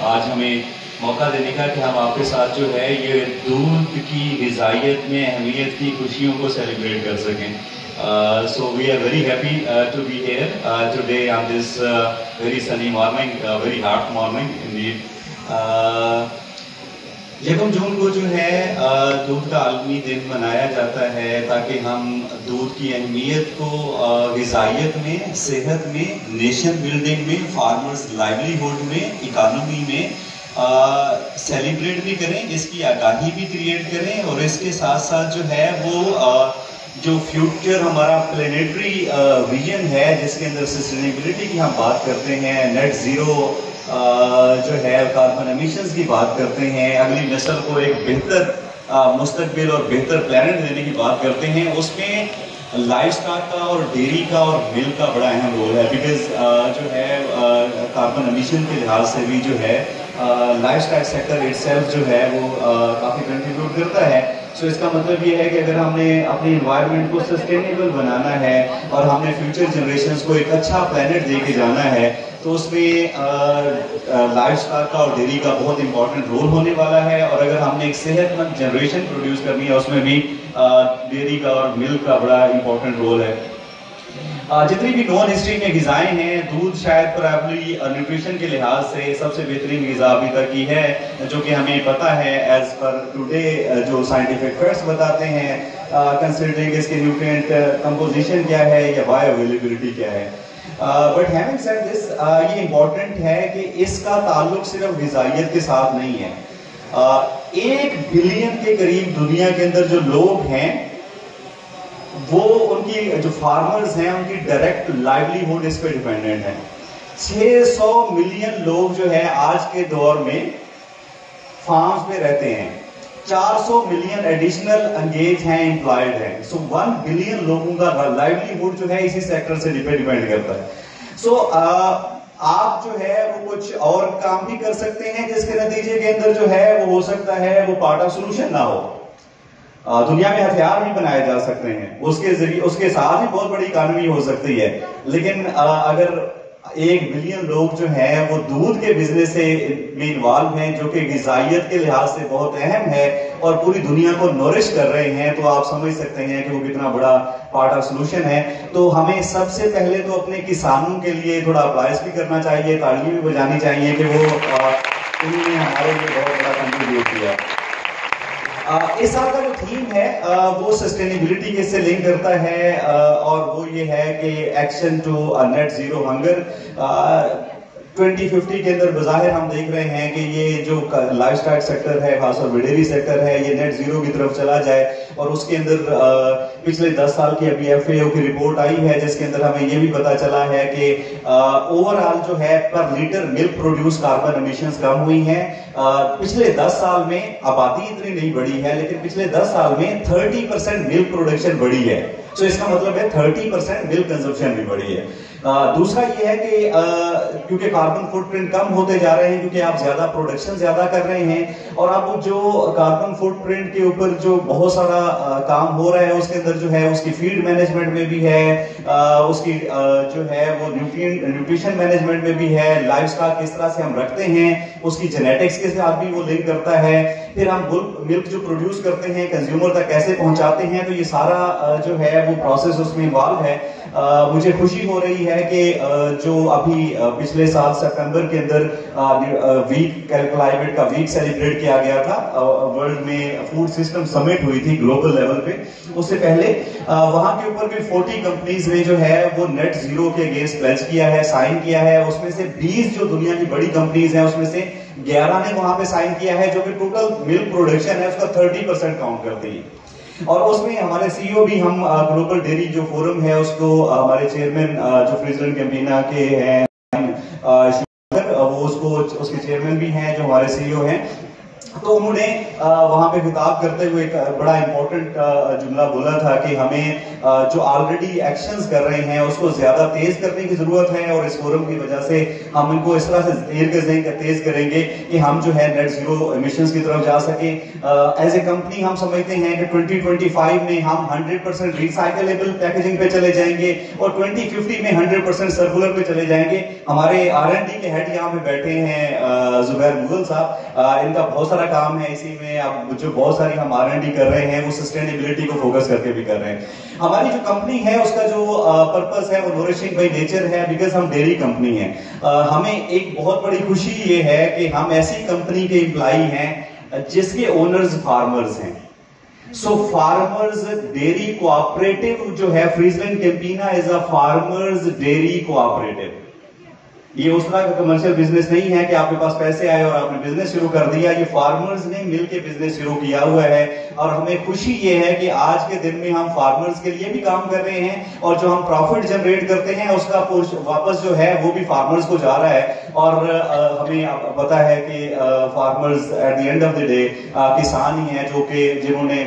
آج ہمیں موقع دینے کا کہ ہم آپ کے ساتھ جو ہے یہ دودھ کی غذائیت میں اہمیت کی خوشیوں کو سیلیبریٹ کر سکیں. So we are very happy to be here today on this very sunny morning, very hot morning indeed. یکم جون کو جو ہے دودھ کا عالمی دن منایا جاتا ہے تاکہ ہم دودھ کی اہمیت کو غذائیت میں، صحت میں، نیشن بلڈنگ میں، فارمرز لائیولیہوڈ میں، اکانومی میں سیلیبریٹ بھی کریں، اس کی آگاہی بھی کریٹ کریں، اور اس کے ساتھ ساتھ جو ہے وہ جو فیوچر ہمارا پلینیٹری ویژن ہے جس کے اندر سسٹینیبلٹی کی ہم بات کرتے ہیں، نیٹ زیرو جو ہے کاربن ایمیشنز کی بات کرتے ہیں، اگلی نسل کو ایک بہتر مستقبل اور بہتر پلانٹ دینے کی بات کرتے ہیں، اس میں لائف سٹاک کا اور ڈیری کا اور ملک کا بڑا اہم رول ہے. بیکاز جو ہے کاربن ایمیشن کے لحاظ سے بھی جو ہے life stock sector it self جو ہے وہ کافی کنٹریبیوٹ کرتا ہے. سو اس کا مطلب یہ ہے کہ اگر ہم نے اپنی انوائرمنٹ کو سسٹینیبل بنانا ہے اور ہم نے فیوچر جنریشنز کو ایک اچھا پلانٹ دے کے جانا ہے تو اس میں لائف سٹاک کا اور ڈیری کا بہت امپورٹنٹ رول ہونے والا ہے. اور اگر ہم نے ایک صحت مند جنریشن پروڈیوس کرنی ہے اس میں بھی ڈیری کا اور ملک کا بڑا امپورٹنٹ رول ہے. جتنی بھی نون ہسٹری میں غذائیں ہیں، دودھ شاید پرابلی نیوٹریشن کے لحاظ سے سب سے بہترین غذا ابھی تک کی ہے، جو کہ ہمیں پتہ ہے ایز پر ٹوڈے جو سائنٹیفک فیکٹس بتاتے ہیں کنسیڈرنگ اس کے نیوٹرینٹ کمپوزیشن کیا ہے یا بایو اویلیبلٹی کیا ہے. بٹ ہیونگ سیڈ دس یہ امپورٹنٹ ہے کہ اس کا تعلق صرف غذائیت کے ساتھ نہیں ہے. 1 بلین کے قریب دنیا کے اندر جو لوگ ہیں وہ ان کی جو فارمرز ہیں ان کی ڈائریکٹ لائیولیہوڈ اس پہ ڈیپینڈنٹ ہیں. 600 ملین لوگ جو ہے آج کے دور میں فارمز پہ رہتے ہیں، 400 ملین ایڈیشنل انگیج ہیں، امپلائڈ ہیں. سو 1 بلین لوگوں کا لائیولیہوڈ جو ہے اسی سیکٹر سے ڈیپینڈ کرتا ہے. سو آپ جو ہے وہ کچھ اور کام بھی کر سکتے ہیں جس کے نتیجے کے اندر جو ہے وہ ہو سکتا ہے وہ پارٹ آف سولوشن نہ ہو. دنیا میں ہتھیار بھی بنائے جا سکتے ہیں، اس کے ذریعے اس کے ساتھ ہی بہت بڑی اکانومی ہو سکتی ہے. لیکن اگر 1 بلین لوگ جو ہیں وہ دودھ کے بزنس سے میں انوالو ہیں جو کہ غذائیت کے لحاظ سے بہت اہم ہے اور پوری دنیا کو نورش کر رہے ہیں، تو آپ سمجھ سکتے ہیں کہ وہ کتنا بڑا پارٹ آف سولوشن ہے. تو ہمیں سب سے پہلے تو اپنے کسانوں کے لیے تھوڑا اپلائز بھی کرنا چاہیے، تالیاں بھی بجانی چاہیے کہ وہ انہوں نے ہمارے لیے بہت بڑا کنٹریبیوٹ کیا. اس سال کا جو تھیم ہے وہ سسٹینیبلٹی کے سے لنک کرتا ہے اور وہ یہ ہے کہ action to net zero hunger. 2050 کے اندر بظاہر ہم دیکھ رہے ہیں کہ یہ جو لائف سٹاک سیکٹر ہے، خاص طور پہ ڈیری سیکٹر ہے، یہ نیٹ زیرو کی طرف چلا جائے. اور اس کے اندر پچھلے 10 سال کی ابھی FAO کی رپورٹ آئی ہے جس کے اندر ہمیں یہ بھی پتا چلا ہے کہ اوور آل جو ہے پر لیٹر ملک پروڈیوس کاربن ایمیشنز کم ہوئی ہیں. پچھلے 10 سال میں آبادی اتنی نہیں بڑھی ہے لیکن پچھلے 10 سال میں 30% ملک پروڈکشن بڑھی ہے. سو اس کا مطلب ہے 30% ملک کنزمپشن بھی بڑھی ہے. دوسرا یہ ہے کہ کیونکہ کاربن فٹ پرنٹ کم ہوتے جا رہے ہیں کیونکہ آپ زیادہ پروڈکشن زیادہ کر رہے ہیں، اور اب جو کاربن فٹ پرنٹ کے اوپر جو بہت سارا کام ہو رہا ہے اس کے اندر جو ہے اس کی فیڈ مینجمنٹ میں بھی ہے، اس کی جو ہے وہ نیوٹریشن مینجمنٹ میں بھی ہے، لائف سٹاک کس طرح سے ہم رکھتے ہیں اس کی جینیٹکس کے ساتھ بھی وہ لنک کرتا ہے. پھر ہم ملک جو پروڈیوس کرتے ہیں کنزیومر تک کیسے پہنچاتے ہیں، تو یہ سارا جو ہے وہ پروسیس اس میں انوالو ہے. مجھے خوشی ہو رہی ہے کہ جو ابھی پچھلے سال سپٹمبر کے اندر ویک کلائمیٹ کا ویک سیلیبریٹ کیا گیا تھا، ورلڈ میں فوڈ سسٹم سمٹ ہوئی تھی گلوبل لیول پہ. اس سے پہلے وہاں کے اوپر بھی 40 کمپنیز نے جو ہے وہ نیٹ زیرو کے اگینسٹ پلیج کیا ہے، سائن کیا ہے. اس میں سے 20 جو دنیا کی بڑی کمپنیز ہیں اس میں سے 11 نے وہاں پہ سائن کیا ہے، جو کہ ٹوٹل ملک پروڈکشن ہے اس کا 30% کاؤنٹ کرتی ہے. اور اس میں ہمارے CEO بھی ہم گلوبل ڈیری جو فورم ہے اس کو ہمارے چیئرمین جو فریزلینڈ کیمپینا کے ہیں وہ اس کے چیئرمین بھی ہیں جو ہمارے CEO ہیں. तो उन्होंने वहां पे खिताब करते हुए एक बड़ा इंपॉर्टेंट जुमला बोला था कि हमें जो ऑलरेडी एक्शंस कर रहे हैं उसको ज्यादा तेज करने की जरूरत है, और इस फोरम की वजह से हम इनको इस तरह से तेज करेंगे कि हम जो है नेट जीरो एमिशंस की तरफ जा सके। एज ए कंपनी हम समझते हैं कि 2025 में हम 100% रिसाइकलेबल पैकेजिंग पे चले जाएंगे और 2050 में 100% सर्कुलर पे चले जाएंगे। हमारे R&D के हेड यहाँ पे बैठे हैं जुबैर मुगल साहब, इनका बहुत सारा काम है इसी में। अब जो बहुत सारी हम R&D कर रहे हैं वो सस्टेनेबिलिटी को फोकस करके भी कर रहे हैं। हमारी जो कंपनी है उसका जो पर्पस है वो नरिशिंग बाय नेचर है, बिकॉज हम डेयरी कंपनी है। हमें एक बहुत बड़ी खुशी ये है कि हम ऐसी कंपनी के एम्प्लॉई हैं जिसके ओनर्स फार्मर्स हैं। सो फार्मर्स डेयरी कोऑपरेटिव जो है, FrieslandCampina is a farmers dairy cooperative. ये उस तरह का कमर्शियल बिजनेस नहीं है कि आपके पास पैसे आए और आपने बिजनेस शुरू कर दिया। ये फार्मर्स ने मिलकर बिजनेस शुरू किया हुआ है, और हमें खुशी ये है कि आज के दिन में हम फार्मर्स के लिए भी काम कर रहे हैं, और जो हम प्रॉफिट जनरेट करते हैं उसका वापस जो है वो भी फार्मर्स को जा रहा है। और हमें पता है कि farmers at the end of the day किसान ही हैं, जो कि जिन्होंने,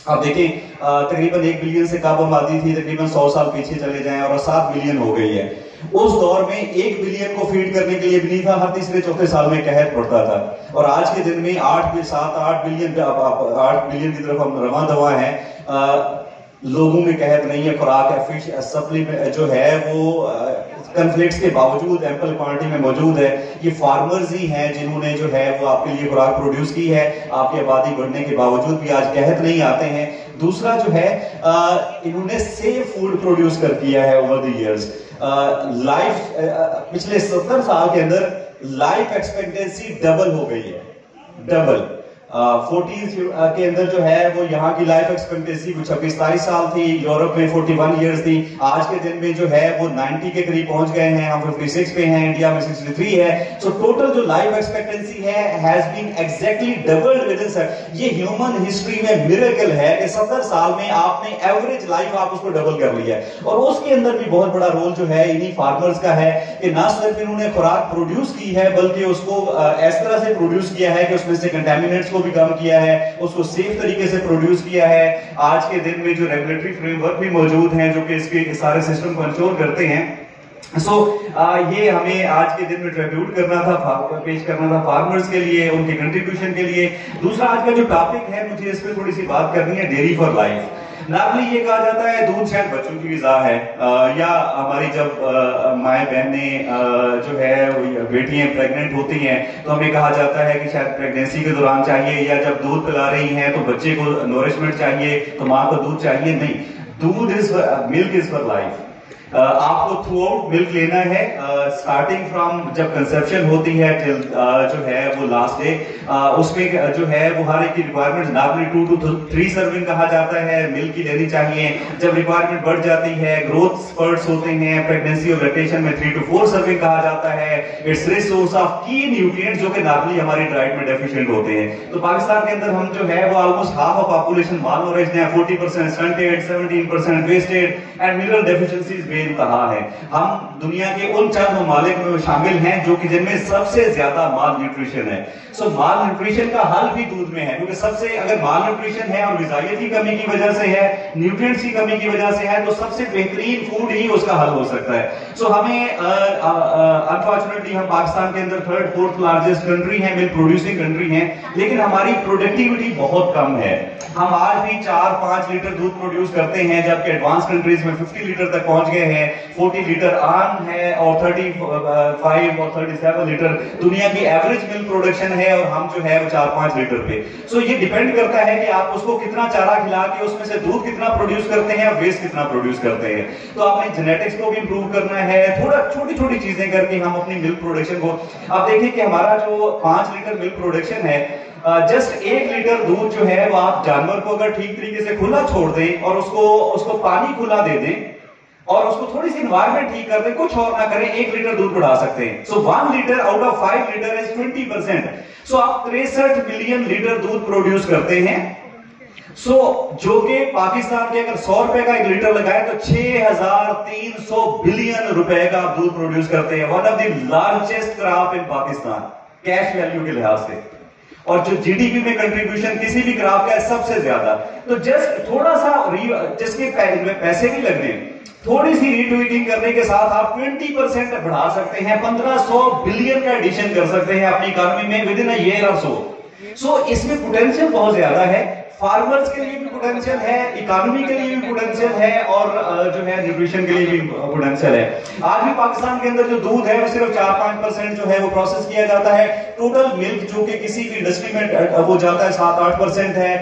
आप देखें तकरीबन 1 बिलियन से कम आबादी थी, तकरीबन 100 साल पीछे चले जाएं और 7 बिलियन हो गई है। उस दौर में 1 बिलियन को फीड करने के लिए भी नहीं था, हर तीसरे चौथे साल में कहर पड़ता था। और आज के दिन में 8 बिलियन की तरफ हम रवां दवा हैं। लोगों में कहर नहीं है, खुराक है, फिश सप्लीमेंट जो है वो कॉन्फ्लिक्ट्स के बावजूद एम्पल क्वांटिटी में मौजूद है। ये फार्मर्स ही हैं जिन्होंने जो है वो आपके लिए खुराक प्रोड्यूस की है। आपकी आबादी बढ़ने के बावजूद भी आज कहत नहीं आते हैं। दूसरा जो है इन्होंने सेफ फूड प्रोड्यूस कर किया है ओवर द इयर्स। लाइफ पिछले 70 साल के अंदर लाइफ एक्सपेक्टेंसी डबल हो गई है, डबल। 40s के अंदर जो है वो यहाँ की लाइफ एक्सपेक्टेंसी 26-27 साल थी, यूरोप में 41 इयर्स थी। आज के दिन में जो है वो 90 के करीब पहुंच गए हैं, हम 56 पे हैं, इंडिया में 63 है। सो टोटल जो लाइफ एक्सपेक्टेंसी है has been exactly doubled within. ये ह्यूमन हिस्ट्री में मिरेकल है कि 70 साल में आपने एवरेज लाइफ आप उसको डबल कर लिया है। और उसके अंदर भी बहुत बड़ा रोल जो है इन्हीं फार्मर्स का है कि ना सिर्फ इन्होंने खुराक प्रोड्यूस की है, बल्कि उसको इस तरह से प्रोड्यूस किया है कि उसमें से कंटामिनेंट्स को भी कम किया है, उसको सेफ तरीके से प्रोड्यूस किया है। आज के दिन में जो रेगुलेटरी फ्रेमवर्क भी मौजूद हैं जो कि इसके सारे सिस्टम कंट्रोल करते हैं। ये हमें आज के दिन में ट्रिब्यूट करना था, पेश करना था फार्मर्स के लिए, उनके कंट्रीब्यूशन के लिए। दूसरा आज का जो टॉपिक है, मुझे इस पर थोड़ी सी बात करनी है, डेयरी फॉर लाइफ। नॉर्मली ये कहा जाता है दूध शायद बच्चों की ग़िज़ा है, या हमारी जब माएँ बहनें जो है बेटियां प्रेग्नेंट होती हैं तो हमें कहा जाता है कि शायद प्रेगनेंसी के दौरान चाहिए, या जब दूध पिला रही हैं तो बच्चे को नोरिशमेंट चाहिए तो माँ को दूध चाहिए। नहीं, दूध is milk is for life. आपको थ्रू आउट मिल्क लेना है, स्टार्टिंग फ्रॉम जब कंसेप्शन होती है टिल जो है वो लास्ट डे। उसमें जो है वो हर एक की रिक्वायरमेंट नॉर्मली 2 to 3 सर्विंग कहा जाता है, मिल्क की लेनी चाहिए। जब रिक्वायरमेंट बढ़ जाती है, ग्रोथ स्पर्ट्स होते हैं, प्रेगनेंसी और लैक्टेशन में 3 to 4 सर्विंग कहा जाता है। इट्स रिच सोर्स ऑफ की न्यूट्रिएंट्स जो कि नॉर्मली हमारी डाइट में डेफिशिएंट होते हैं। तो पाकिस्तान के अंदर हम जो है वो almost half of population malnourished है, 40% stunted, 17% wasted and mineral deficiencies बेइंतहा है। हम दुनिया के उन चंद ममालिक में शामिल हैं जो कि जिनमें सबसे ज्यादा माल न्यूट्रिशन है। सो माल न्यूट्रिशन का हल भी दूध में है, क्योंकि सबसे अगर माल न्यूट्रिशन है और ग़िज़ाइयत की कमी की वजह से है, न्यूट्रिएंट्स की कमी की वजह से है, तो सबसे बेहतरीन फूड ही उसका हल हो सकता है। सो हमें अनफॉर्चुनेटली हम पाकिस्तान के अंदर 3rd 4th लार्जेस्ट कंट्री है, मिल्क प्रोड्यूसिंग कंट्री है, लेकिन हमारी प्रोडक्टिविटी बहुत कम है। हम आज भी 4-5 लीटर दूध प्रोड्यूस करते हैं, जबकि एडवांस कंट्रीज में 50 लीटर तक पहुंच गए हैं। 40 लीटर आम है और 35 और 37 लीटर दुनिया की एवरेज मिल्क प्रोडक्शन है, और हम जो है वो 4-5 लीटर पे। सो ये डिपेंड करता है कि आप उसको कितना चारा खिला के उसमें से दूध कितना प्रोड्यूस करते हैं और वेस्ट कितना प्रोड्यूस करते हैं। तो आपने जेनेटिक्स को भी इंप्रूव करना है, थोड़ा छोटी छोटी चीजें करके हम अपनी मिल्क प्रोडक्शन को, आप देखिए कि हमारा जो 5 लीटर मिल्क प्रोडक्शन है, जस्ट 1 लीटर दूध जो है वो आप जानवर को अगर ठीक तरीके से खुला छोड़ दें और उसको पानी खुला दे दें और उसको थोड़ी सी एनवायरनमेंट ठीक कर दें, कुछ और ना करें, 1 लीटर दूध बढ़ा सकते हैं। सो 1 litre out of 5 litre is 20%। सो आप 63 मिलियन लीटर दूध प्रोड्यूस करते हैं। सो जो कि पाकिस्तान के अगर 100 रुपए का 1 लीटर लगाए तो 6300 बिलियन रुपए का आप दूध प्रोड्यूस करते हैं। One of the largest crop in Pakistan cash value के लिहाज से। اور جو جی ڈی پی میں کنٹریبیوشن کسی بھی گراف کا ہے سب سے زیادہ. تو جسٹ تھوڑا سا جس کے پیسے نہیں لگنے, تھوڑی سی ریٹویٹنگ کرنے کے ساتھ آپ 20% بڑھا سکتے ہیں, 1500 بلین کا ایڈیشن کر سکتے ہیں اپنی اکانومی میں ود ان اے ایئر اور سو اس میں پوٹینشیل بہت زیادہ ہے. فارمرز کے لیے بھی پوٹینشیل ہے, اکانومی کے لیے بھی پوٹینشیل ہے, اور جو ہے نیوٹریشن کے لیے بھی پوٹینشیل ہے. آج بھی پاکستان کے اندر جو دودھ ہے وہ صرف 4-5% جو ہے وہ پروسیس کیا جاتا ہے. ٹوٹل ملک جو کہ کسی بھی انڈسٹری میں وہ جاتا ہے 7-8% ہے.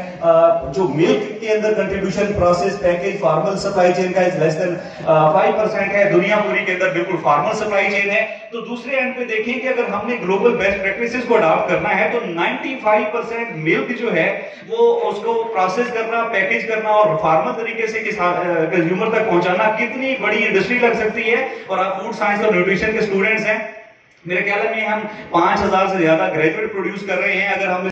جو ملک کے اندر contribution process package farmer supply chain کا لیس دین 5% ہے. دنیا پوری کے اندر بالکل فارمر سپلائی چین ہے. تو دوسرے اینڈ پہ دیکھیں کہ اگر ہم نے گلوبل بیسٹ پریکٹسز کو اڈاپٹ کرنا ہے تو 95% ملک جو ہے وہ اس کو پروسیس کرنا, پیکج کرنا اور فارمر طریقے سے کنزیومر تک پہنچانا کتنی بڑی انڈسٹری لگ سکتی ہے. اور آپ فوڈ سائنس اور نیوٹریشن کے اسٹوڈنٹس ہیں, میرے خیال میں ہم 5000 سے زیادہ گریجویٹ پروڈیوس کر رہے ہیں. اگر ہم